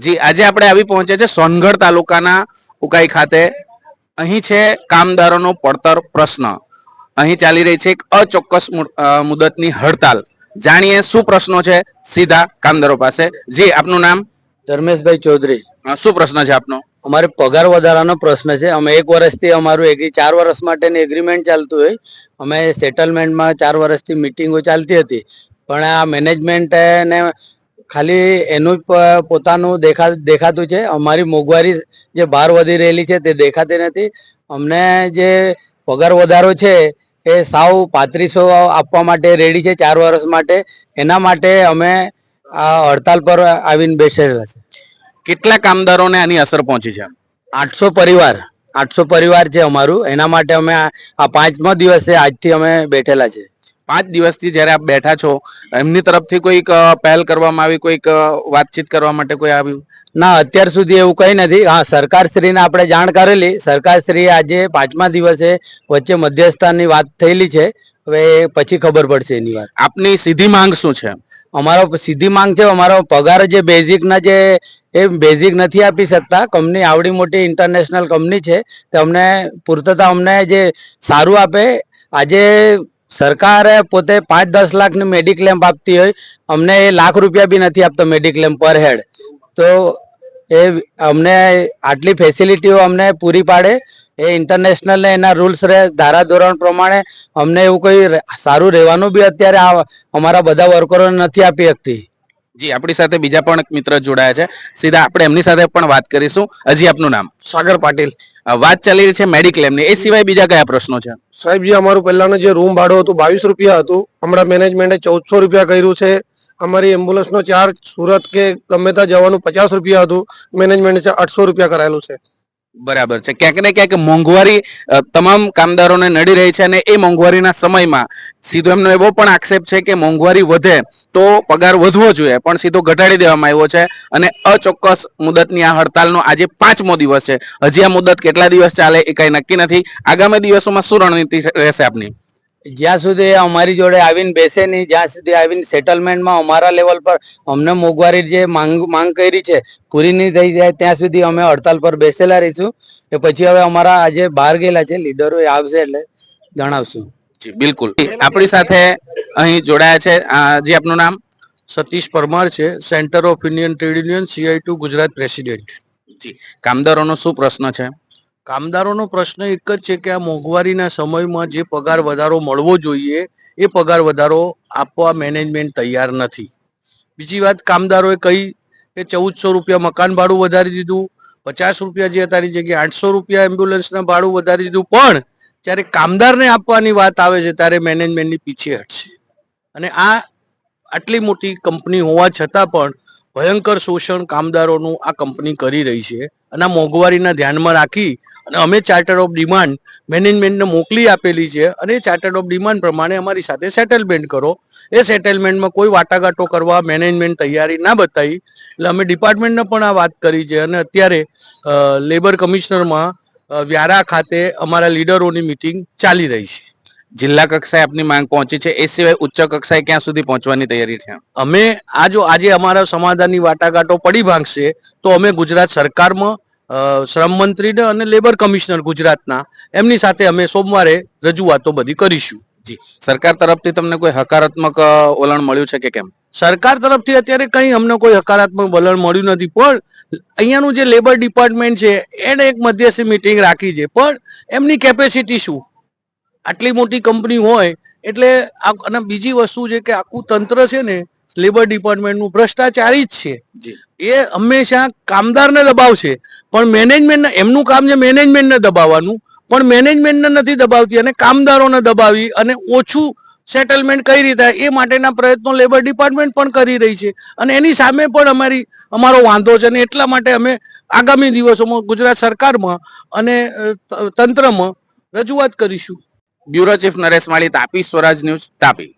જી આજે આપણે આવી પહોંચ્યા છે સોનગઢ તાલુકાના ઉકાઈ ખાતે। અહીં છે કામદારોનો પડતર પ્રશ્ન। અહીં ચાલી રહી છે એક અચોક્કસ મુદતની હડતાલ। જાણીએ શું પ્રશ્નો છે સીધા કામદારો પાસે। જી આપનું નામ? ધર્મેશભાઈ ચૌધરી। શું પ્રશ્ન છે આપનો? અમારે પગાર વધારાનો પ્રશ્ન છે। અમે 1 વર્ષથી અમારું 4 વર્ષ માટેની એગ્રીમેન્ટ ચાલતું હોય। અમે સેટલમેન્ટમાં 4 વર્ષથી મીટિંગો ચાલતી હતી, પણ આ મેનેજમેન્ટ ને ખાલી એનું જ પોતાનું દેખાતું છે। અમારી મોંઘવારી જે બહાર વધી રહેલી છે તે દેખાતી નથી। અમને જે પગાર વધારો છે એ સાવ 3500 આપવા માટે રેડી છે 4 વર્ષ માટે। એના માટે અમે આ હડતાલ પર આવીને બેસેલા છે। કેટલા કામદારોને આની અસર પહોંચી છે? 800 પરિવાર છે અમારું। એના માટે અમે આ 5મો દિવસ છે, આજથી અમે બેઠેલા છે। 5 દિવસથી જ્યારે આપ બેઠા છો, એમની તરફથી કોઈક પહેલ કરવામાં આવી, કોઈક વાતચીત કરવા માટે કોઈ આવ્યું? ના, અત્યાર સુધી એવું કંઈ નથી। હા, સરકારશ્રીને આપણે જાણ કરેલી। સરકારશ્રી આજે 5મા દિવસે વચ્ચે મધ્યસ્થતાની વાત થયેલી છે। હવે પછી ખબર પડશે એની વાત। આપની સીધી માંગ શું છે? અમારો સીધી માંગ છે, અમારો પગાર જે બેઝિકના જે એ બેઝિક નથી આપી શકતા। કંપની આવડી મોટી ઇન્ટરનેશનલ કંપની છે, તો અમને પૂર્તતા અમને જે સારું આપે। આજે સરકારે પોતે 5-10 લાખની મેડિક્લેમ આપતી હોય, અમને એ લાખ રૂપિયા બી નથી આપતો મેડિક્લેમ પર હેડ। તો એ અમને આટલી ફેસિલિટીઓ અમને પૂરી પાડે, એ ઇન્ટરનેશનલ ને એના રૂલ્સ ધારાધોરણ પ્રમાણે અમને એવું કોઈ સારું રહેવાનું બી અત્યારે અમારા બધા વર્કરોને નથી આપી શકતી। જી આપણી સાથે બીજા પણ એક મિત્ર જોડાયા છે, સીધા આપણે એમની સાથે પણ વાત કરીશું। હજી આપનું નામ? સાગર પાટીલ। વાત ચાલી રહી છે મેડિક્લેમની, એ સિવાય બીજા કયા પ્રશ્નો છે? સાહેબજી, અમારું પહેલાનું જે રૂમ ભાડું હતું 22 રૂપિયા હતું, હમણાં મેનેજમેન્ટે 1400 રૂપિયા કર્યું છે। અમારી એમ્બ્યુલન્સનો ચાર્જ સુરત કે ગમે ત્યાં જવાનું 50 રૂપિયા હતું, મેનેજમેન્ટે 800 રૂપિયા કરાયેલું છે। બરાબર છે। ક્યાંક ને ક્યાંક મોંઘવારી તમામ કામદારોને નડી રહી છે, અને એ મોંઘવારીના સમયમાં સીધો એમનો એવો પણ આક્ષેપ છે કે મોંઘવારી વધે તો પગાર વધવો જોઈએ, પણ સીધો ઘટાડી દેવામાં આવ્યો છે। અને અચોક્કસ મુદતની આ હડતાલનો આજે 5મો દિવસ છે। હજી આ મુદત કેટલા દિવસ ચાલે એ કઈ નક્કી નથી। આગામી દિવસોમાં શું રણનીતિ રહેશે આપની? જ્યાં સુધી અમારી જોડે આવીને બેસે નહીં, જ્યાં સુધી આવીને સેટલમેન્ટમાં અમારા લેવલ પર અમને મોંઘવારી જે માંગ કરી છે પૂરી નહીં થઈ જાય ત્યાં સુધી અમે હડતાલ પર બેસેલા રહીશું। એ પછી હવે અમારા આજે બહાર ગયેલા છે લીડરો, એ આવશે એટલે જણાવશું। જી બિલકુલ। આપણી સાથે અહીં જોડાયા છે, જે આપનું નામ? સતીશ પરમાર છે, centre of Indian trade union CI2 Gujarat president. જી, કામદારોનો શું પ્રશ્ન છે? કામદારોનો પ્રશ્ન એક જ છે કે આ મોંઘવારીના સમયમાં જે પગાર વધારો મળવો જોઈએ એ પગાર વધારો આપવા મેનેજમેન્ટ તૈયાર નથી। બીજી વાત, કામદારોએ કહી કે 1400 રૂપિયા મકાન ભાડું વધારી દીધું, 50 રૂપિયા જે હતાની જગ્યાએ 800 રૂપિયા એમ્બ્યુલન્સના ભાડું વધારી દીધું, પણ જ્યારે કામદારને આપવાની વાત આવે છે ત્યારે મેનેજમેન્ટની પીછે હટશે। અને આ આટલી મોટી કંપની હોવા છતાં પણ ભયંકર શોષણ કામદારોનું આ કંપની કરી રહી છે। અને આ મોંઘવારીના ધ્યાનમાં રાખી અને અમે ચાર્ટર ઓફ ડિમાન્ડ મેનેજમેન્ટને મોકલી આપેલી છે, અને એ ચાર્ટર ઓફ ડિમાન્ડ પ્રમાણે અમારી સાથે સેટલમેન્ટ કરો। એ સેટલમેન્ટમાં કોઈ વાટાઘાટો કરવા મેનેજમેન્ટ તૈયારી ના બતાવી, એટલે અમે ડિપાર્ટમેન્ટને પણ આ વાત કરી છે। અને અત્યારે લેબર કમિશનરમાં વ્યારા ખાતે અમારા લીડરોની મિટિંગ ચાલી રહી છે। જિલ્લા કક્ષાએ આપની માંગ પહોંચી છે, એ સિવાય ઉચ્ચ કક્ષાએ ક્યાં સુધી પહોંચવાની તૈયારી છે? અમે આજે અમારા સમાધાનની વાટાઘાટો પડી ભાંગશે તો અમે ગુજરાત સરકારમાં શ્રમ મંત્રીને અને લેબર કમિશનર ગુજરાતના એમની સાથે અમે સોમવારે રજૂઆતો બધી કરીશું। જી, સરકાર તરફથી તમને કોઈ હકારાત્મક વલણ મળ્યું છે કે કેમ? સરકાર તરફથી અત્યારે કંઈ અમને કોઈ હકારાત્મક વલણ મળ્યું નથી, પણ અહીંયાનું જે લેબર ડિપાર્ટમેન્ટ છે એને એક મધ્યસ્થી મિટિંગ રાખી છે, પણ એમની કેપેસિટી શું? આટલી મોટી કંપની હોય એટલે અને બીજી વસ્તુ છે કે આખું તંત્ર છે ને લેબર ડિપાર્ટમેન્ટનું ભ્રષ્ટાચારી જ છે। એ હંમેશા કામદારને દબાવશે, પણ મેનેજમેન્ટ એમનું કામ છે મેનેજમેન્ટને દબાવવાનું, પણ મેનેજમેન્ટને નથી દબાવતી અને કામદારોને દબાવી અને ઓછું સેટલમેન્ટ કઈ રીતે એ માટેના પ્રયત્નો લેબર ડિપાર્ટમેન્ટ પણ કરી રહી છે। અને એની સામે પણ અમારો વાંધો છે, અને એટલા માટે અમે આગામી દિવસોમાં ગુજરાત સરકારમાં અને તંત્રમાં રજૂઆત કરીશું। બ્યુરો ચીફ નરેશ માળી, તાપી સ્વરાજ ન્યૂઝ, તાપી।